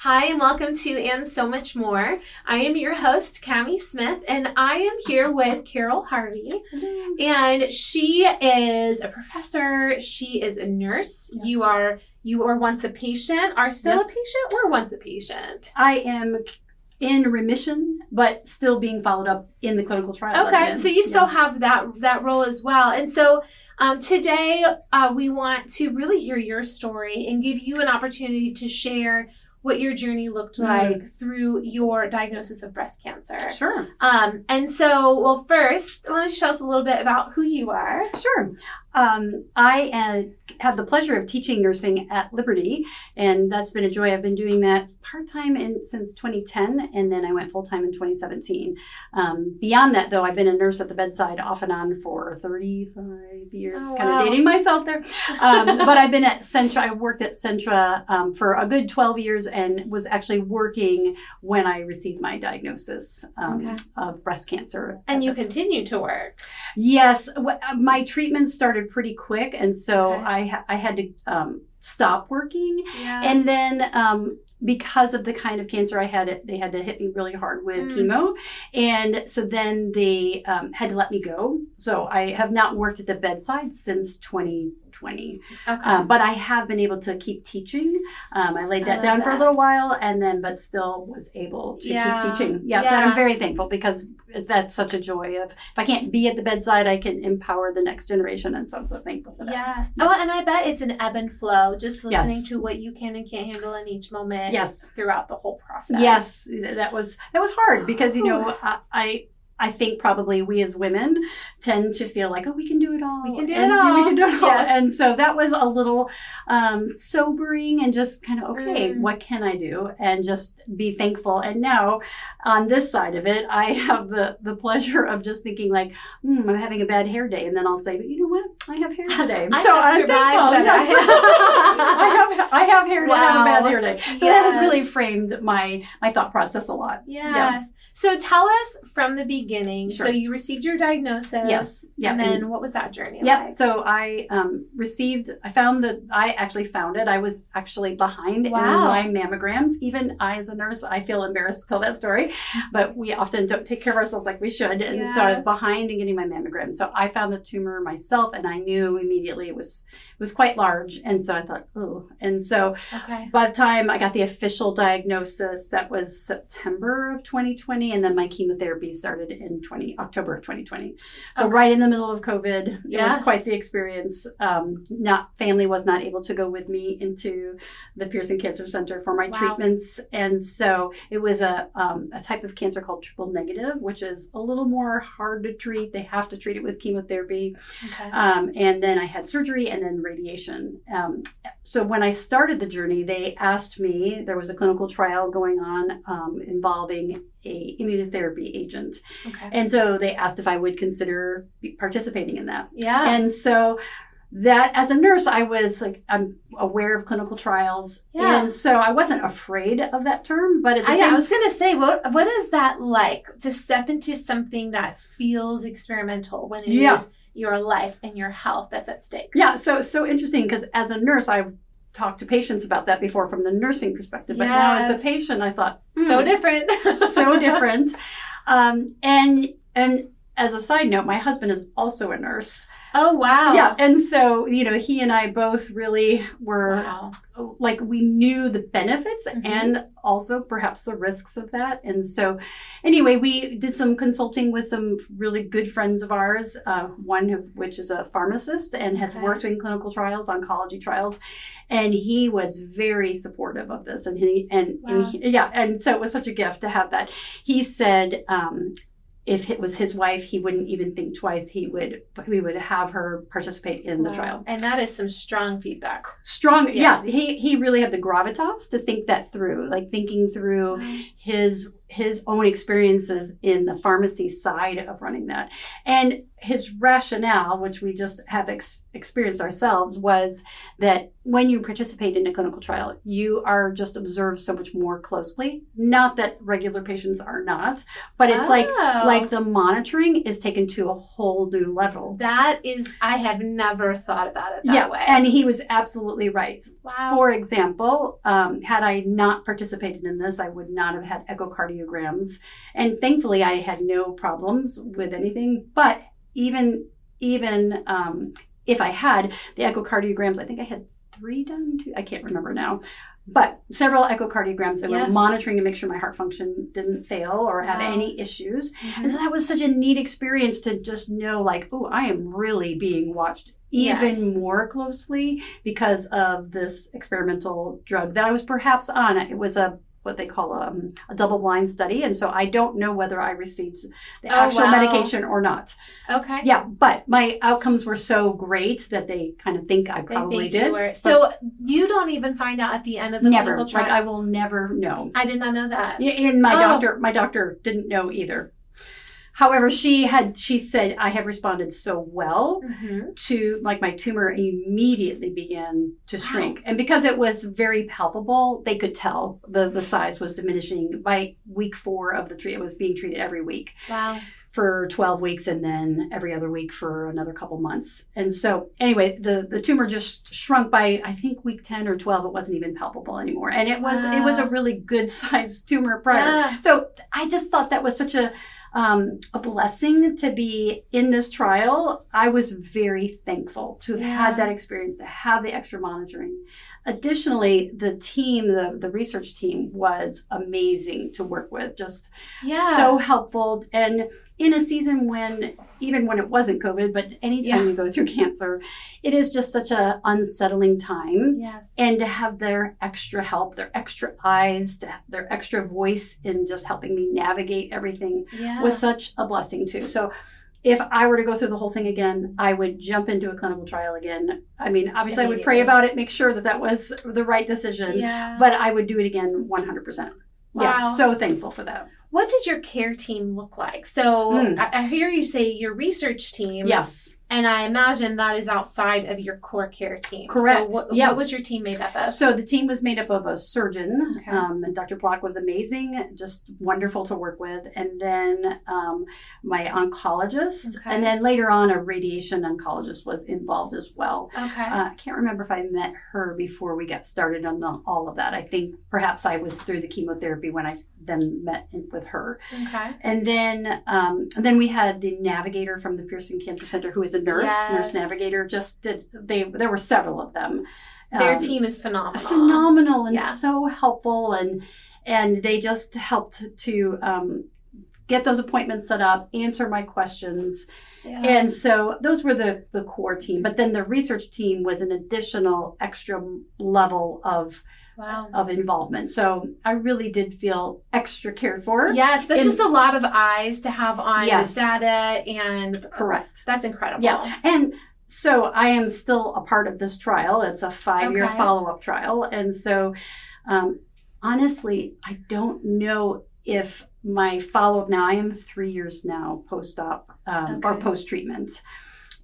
Hi, and welcome to And So Much More. I am your host, Cami Smith, and I am here with Carol Harvey. Hello. And she is a professor. She is a nurse. Yes. You were once a patient, are still a patient, or once a patient? I am in remission, but still being followed up in the clinical trial. Okay, so you still have that role as well. And so today we want to really hear your story and give you an opportunity to share what your journey looked like through your diagnosis of breast cancer. Sure. And so, well, first, why don't you tell us a little bit about who you are? Sure. I have the pleasure of teaching nursing at Liberty, and that's been a joy. I've been doing that part-time since 2010, and then I went full-time in 2017. Beyond that, though, I've been a nurse at the bedside off and on for 35 years, kind of dating myself there. But I've been at Centra. I worked at Centra for a good 12 years and was actually working when I received my diagnosis of breast cancer. And you continue to work. Yes. My treatment started pretty quick, and so I had to stop working. Yeah. And then because of the kind of cancer I had, they had to hit me really hard with chemo. And so then they had to let me go. So I have not worked at the bedside since 2020. Okay. But I have been able to keep teaching. I laid that down for a little while, and then but still was able to keep teaching. Yeah. So I'm very thankful, because that's such a joy of, if I can't be at the bedside, I can empower the next generation. And so I'm so thankful for that. Yes. Oh, and I bet it's an ebb and flow, just listening to what you can and can't handle in each moment. Yes. Throughout the whole process. Yes. That was hard, because, I think probably we as women tend to feel like, oh, we can do it all. We can do it all. We can do it all. Yes. And so that was a little sobering, and just kind of, okay, what can I do? And just be thankful. And now on this side of it, I have the pleasure of just thinking like, I'm having a bad hair day. And then I'll say, but you know what? I have hair today. I'm thankful. Yes. I have hair to have a bad hair day. So that has really framed my thought process a lot. Yes. Yeah. So tell us from the beginning. Sure. So you received your diagnosis. Yes. Yeah. And then what was that journey like? So I actually found it. I was actually behind in my mammograms. Even I, as a nurse, I feel embarrassed to tell that story, but we often don't take care of ourselves like we should. And so I was behind in getting my mammogram. So I found the tumor myself, and I knew immediately it was quite large. And so I thought, oh. And so by the time I got the official diagnosis, that was September of 2020. And then my chemotherapy started in October of 2020. So right in the middle of COVID, it was quite the experience. Family was not able to go with me into the Pearson Cancer Center for my treatments. And so it was a type of cancer called triple negative, which is a little more hard to treat. They have to treat it with chemotherapy. And then I had surgery and then radiation. So when I started the journey, they asked me, there was a clinical trial going on involving a immunotherapy agent. And so they asked if I would consider participating in that. Yeah. And so that, as a nurse, I was like, I'm aware of clinical trials. Yeah. And so I wasn't afraid of that term, but at the same time, I was going to say, what is that like to step into something that feels experimental when it is your life and your health that's at stake? Yeah. So interesting, because as a nurse, I've talked to patients about that before from the nursing perspective, but now as the patient, I thought, so different. So different. And as a side note, my husband is also a nurse. Oh, wow. Yeah. And so, he and I both really were like, we knew the benefits and also perhaps the risks of that. And so anyway, we did some consulting with some really good friends of ours, one of which is a pharmacist and has worked in clinical trials, oncology trials. And he was very supportive of this. And and so it was such a gift to have that. He said, if it was his wife, he wouldn't even think twice. We would have her participate in the trial. And that is some strong feedback. Strong, yeah. He really had the gravitas to think that through, like thinking through his own experiences in the pharmacy side of running that. And his rationale, which we just have experienced ourselves, was that when you participate in a clinical trial, you are just observed so much more closely. Not that regular patients are not, but it's like the monitoring is taken to a whole new level. That is, I have never thought about it that way. And he was absolutely right. Wow. For example, had I not participated in this, I would not have had echocardiograms. And thankfully, I had no problems with anything. But even if I had the echocardiograms, I think I had 3 done, I can't remember now, but several echocardiograms that were monitoring to make sure my heart function didn't fail or have any issues. Mm-hmm. And so that was such a neat experience to just know, like, oh, I am really being watched even more closely because of this experimental drug that I was perhaps on. It was what they call a double-blind study. And so I don't know whether I received the actual medication or not. Okay. Yeah, but my outcomes were so great that they kind of think I probably did. So you don't even find out at the end of the clinical trial? Like I will never know. I did not know that. And my doctor didn't know either. However, she said, I have responded so well to, like, my tumor immediately began to shrink. And because it was very palpable, they could tell the size was diminishing. By week 4 of the treatment, it was being treated every week. Wow. For 12 weeks and then every other week for another couple months. And so anyway, the tumor just shrunk by, I think, week 10 or 12. It wasn't even palpable anymore. And it was a really good sized tumor prior. Yeah. So I just thought that was such a blessing to be in this trial. I was very thankful to have had that experience, to have the extra monitoring. Additionally, the team, the research team, was amazing to work with, just so helpful. And in a season when, even when it wasn't COVID, but anytime you go through cancer, it is just such an unsettling time. Yes. And to have their extra help, their extra eyes, their extra voice in just helping me navigate everything was such a blessing too. So if I were to go through the whole thing again, I would jump into a clinical trial again. I mean, obviously I would pray about it, make sure that was the right decision, but I would do it again 100%. Wow. Yeah, so thankful for that. What did your care team look like? So I hear you say your research team. Yes. And I imagine that is outside of your core care team. Correct. So what was your team made up of? So the team was made up of a surgeon. Okay. And Dr. Block was amazing, just wonderful to work with. And then my oncologist. Okay. And then later on, a radiation oncologist was involved as well. Okay. I can't remember if I met her before we got started on all of that. I think perhaps I was through the chemotherapy when I then met with her. Okay. And then we had the navigator from the Pearson Cancer Center, who is a nurse navigator. There were several of them. Their team is phenomenal. Phenomenal and so helpful, and they just helped to get those appointments set up, answer my questions. Yeah. And so those were the core team. But then the research team was an additional extra level of involvement. So I really did feel extra cared for. Yes, that's just a lot of eyes to have on this data, and correct. That's incredible. Yeah. And so I am still a part of this trial. It's a 5-year follow-up trial. And so honestly, I don't know if my follow-up now, I am 3 years now post-op or post-treatment.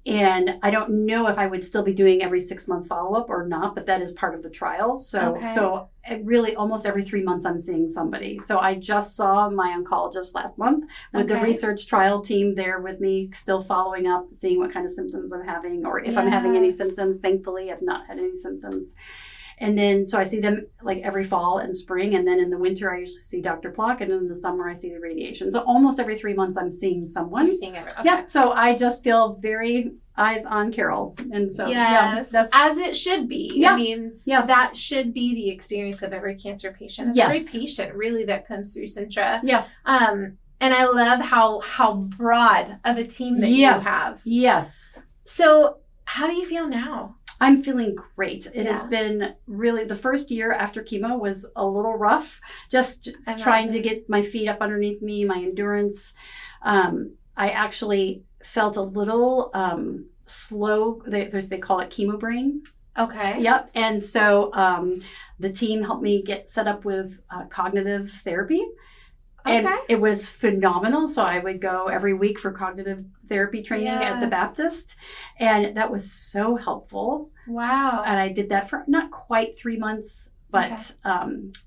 And I don't know if I would still be doing every 6-month follow-up or not, but that is part of the trial. So really almost every 3 months I'm seeing somebody. So I just saw my oncologist last month with the research trial team there with me, still following up, seeing what kind of symptoms I'm having, or if I'm having any symptoms. Thankfully, I've not had any symptoms. And then, so I see them like every fall and spring. And then in the winter, I usually see Dr. Plock. And in the summer, I see the radiation. So almost every 3 months, I'm seeing someone. You're seeing everyone. Okay. Yeah. So I just feel very eyes on Carol. And so, that's as it should be. Yeah. I mean, that should be the experience of every cancer patient, of every patient really that comes through Centra. Yeah. And I love how broad of a team that you have. Yes. So how do you feel now? I'm feeling great. It has been really, the first year after chemo was a little rough, just trying to get my feet up underneath me, my endurance. I actually felt a little slow. They call it chemo brain. Okay. Yep. And so the team helped me get set up with cognitive therapy. And it was phenomenal. So I would go every week for cognitive therapy training at the Baptist. And that was so helpful. Wow. And I did that for not quite 3 months, but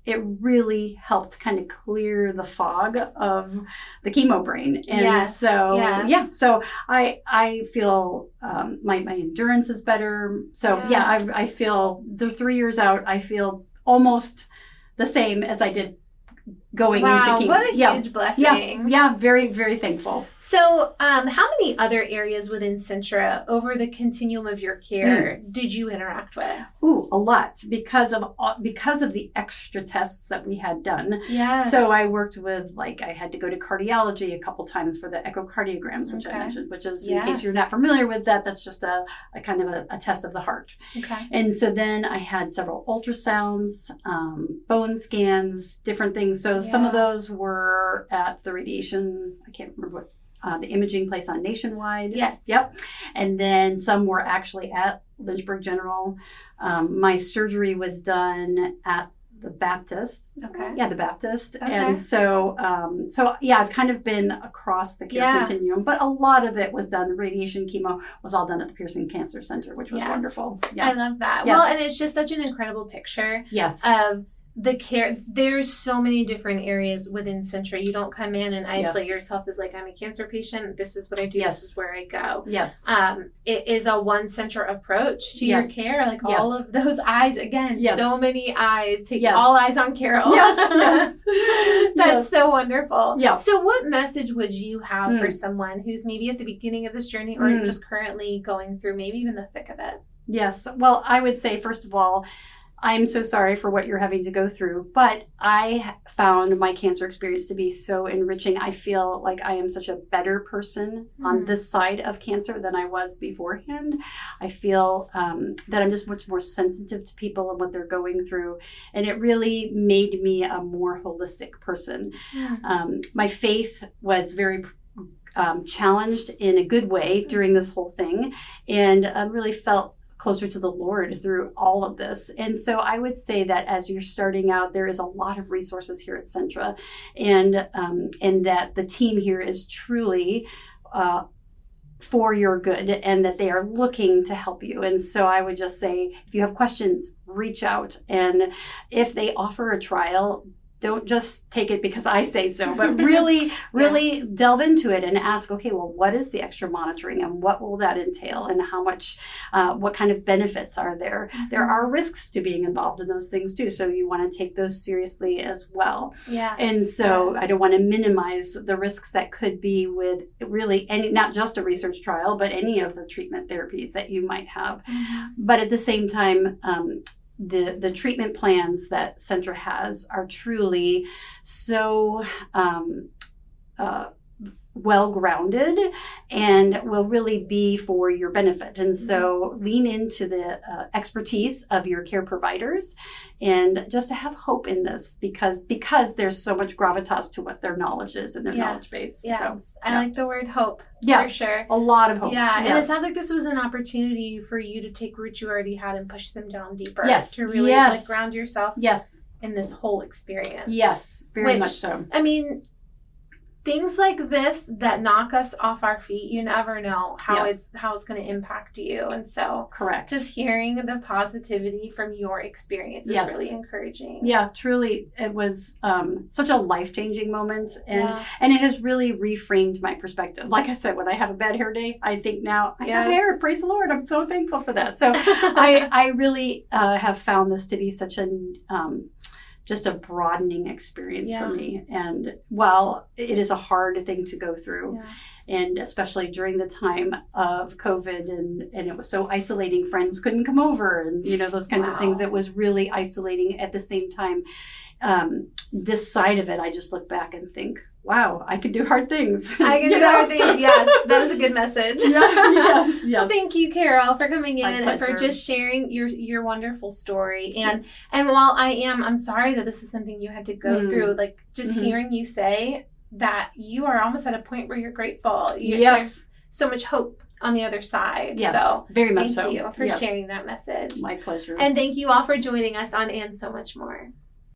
it really helped kind of clear the fog of the chemo brain. And so I feel my endurance is better. So I feel the 3 years out, I feel almost the same as I did going into chemo. What a huge blessing. Yeah, very, very thankful. So how many other areas within Centra over the continuum of your care did you interact with? Ooh, a lot because of the extra tests that we had done. Yes. So I worked with, like, I had to go to cardiology a couple times for the echocardiograms, which I mentioned, which is, in case you're not familiar with that, that's just a kind of a test of the heart. Okay. And so then I had several ultrasounds, bone scans, different things. So some of those were at the radiation, I can't remember what, the imaging place on Nationwide. Yes. Yep. And then some were actually at Lynchburg General. My surgery was done at the Baptist. Okay. Yeah, the Baptist. Okay. And so I've kind of been across the care continuum, but a lot of it was done. The radiation chemo was all done at the Pearson Cancer Center, which was wonderful. Yeah. I love that. Yeah. Well, and it's just such an incredible picture. Yes. Of the care. There's so many different areas within Centra. You don't come in and isolate yourself as like, I'm a cancer patient. This is what I do. This is where I go. Yes. It is a one Centra approach to your care. Like all of those eyes, again, so many eyes. Take all eyes on Carol. Yes. That's so wonderful. Yeah. So what message would you have for someone who's maybe at the beginning of this journey or just currently going through maybe even the thick of it? Yes. Well, I would say, first of all, I'm so sorry for what you're having to go through, but I found my cancer experience to be so enriching. I feel like I am such a better person on this side of cancer than I was beforehand. I feel that I'm just much more sensitive to people and what they're going through. And it really made me a more holistic person. My faith was very challenged in a good way during this whole thing, and really felt closer to the Lord through all of this. And so I would say that as you're starting out, there is a lot of resources here at Centra, and that the team here is truly for your good, and that they are looking to help you. And so I would just say, if you have questions, reach out. And if they offer a trial, don't just take it because I say so, but really delve into it and ask, okay, well, what is the extra monitoring and what will that entail, and how much, what kind of benefits are there? There are risks to being involved in those things too. So you want to take those seriously as well. Yes. And so I don't want to minimize the risks that could be with really any, not just a research trial, but any of the treatment therapies that you might have. But at the same time, the treatment plans that Centra has are truly so well-grounded and will really be for your benefit. And so lean into the expertise of your care providers, and just to have hope in this because there's so much gravitas to what their knowledge is and their knowledge base. Yes. So, I like the word hope. Yeah. For sure. A lot of hope. Yeah. And it sounds like this was an opportunity for you to take roots you already had and push them down deeper. Yes. To really like ground yourself in this whole experience. Yes. Very much so. I mean, things like this that knock us off our feet, you never know how it's going to impact you. And so just hearing the positivity from your experience is really encouraging. Yeah, truly. It was such a life-changing moment, and it has really reframed my perspective. Like I said, when I have a bad hair day, I think now, I have hair, praise the Lord. I'm so thankful for that. So I really have found this to be such just a broadening experience for me. And while it is a hard thing to go through, and especially during the time of COVID, and it was so isolating, friends couldn't come over, and those kinds of things, it was really isolating. At the same time, this side of it, I just look back and think, wow, I can do hard things. I can do hard things, yes. That is a good message. Well, thank you, Carol, for coming in and for just sharing your wonderful story. And while I'm sorry that this is something you had to go through, like just hearing you say that you are almost at a point where you're grateful. There's so much hope on the other side. Yes, so very much so. Thank you for sharing that message. My pleasure. And thank you all for joining us on And So Much More.